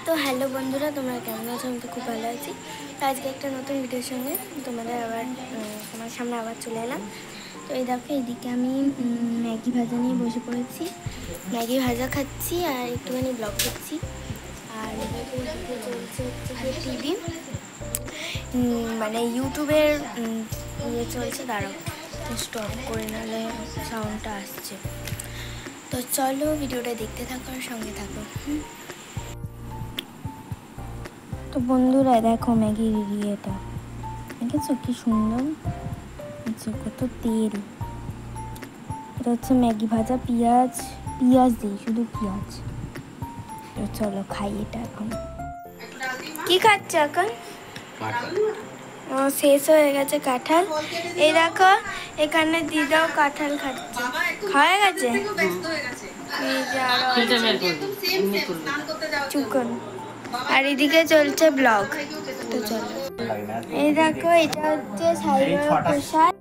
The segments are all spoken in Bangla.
তো হ্যালো বন্ধুরা, তোমরা কেমন আছো? আমি তো খুব ভালো আছি। তো আজকে একটা নতুন ভিডিওর সঙ্গে তোমার সামনে আবার চলে এলাম। তো এই দেখো, এইদিকে আমি ম্যাগি ভাজা নিয়ে বসে পড়েছি। ম্যাগি ভাজা খাচ্ছি আর একটুখানি ব্লগ করছি। আর এদিকে চলছে হচ্ছে টিভি, মানে ইউটিউবের ইয়ে চলছে। দাঁড়াও, স্টপ করে নাহলে সাউন্ডটা আসছে। তো চলো ভিডিওটা দেখতে থাকো আর সঙ্গে থাকো। তো বন্ধুরা দেখো, ম্যাগির ইয়েটা দেখেছো কি সুন্দর, কত তেল। এটা হচ্ছে ম্যাগি ভাজা, পেঁয়াজ দিই, শুধু পেঁয়াজ। তো চলো খাই এটা এখন। কি খাচ্ছ এখন? ও শেষ হয়ে গেছে কাঁঠাল। এই দেখো এখানে দিদাও কাঁঠাল খাচ্ছে। খাওয়া গেছে? এই যে আরো চুকন। আর এদিকে চলছে ব্লগ। তো চলো, এই দেখো এটা হচ্ছে সাই বাবা প্রসাদ।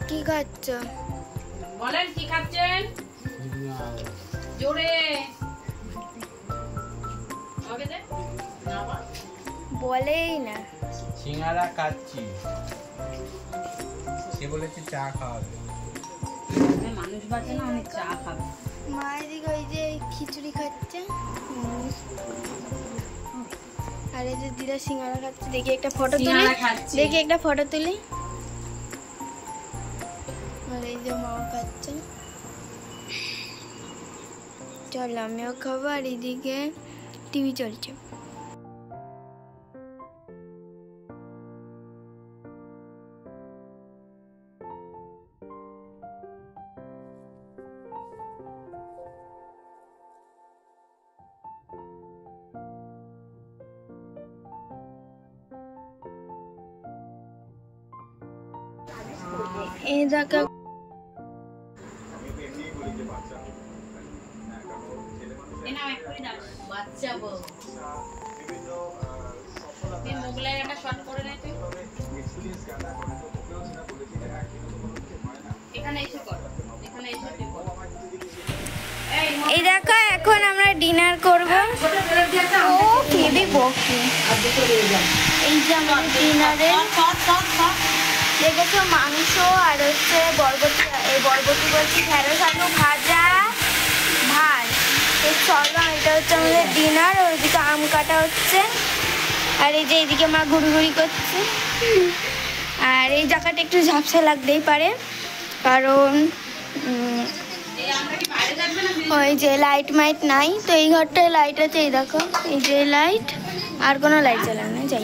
কি খাচ্ছ? বলেন কি খাচ্ছেন? জোরে বলেই না। সিঙ্গারা খাচ্ছি, সে বলেছে চা খাওয়াবে। মানুষ বাঁচে না, অনেক চা খাবে। মা এদিকে ওই যে খিচুড়ি খাচ্ছে, আর এই যে দিদা সিঙ্গারা খাচ্ছে। দেখি একটা ফটো তুলি। আর এই যে মাও খাচ্ছে। চলো আমিও খাবো। আর এদিকে টিভি চলছে। এই দেখো বাচ্চা বউ মোগলাই একটা শর্ট করে নে তুই। এখানে এসে কর, এখানে এসে তুই কর। এই দেখো এখন আমরা ডিনার করবো। ও বেবি বকি। এই যে আমাদের ডিনারে দেখেছো মাংস আর হচ্ছে বরবটি বলছি, ঢেঁড়স আলু ভাজা, ভাত। চলো এটা হচ্ছে আমাদের ডিনার। ওইদিকে আম কাটা হচ্ছে, আর এই যে এইদিকে মা ঘুরি করছে। আর এই জায়গাটা একটু ঝাপসা লাগতেই পারে, কারণ ওই যে লাইট মাইট নাই। তো এই ঘরটায় লাইট আছে, এই দেখো এই যে লাইট, আর কোনো লাইট জ্বালানো না। যাই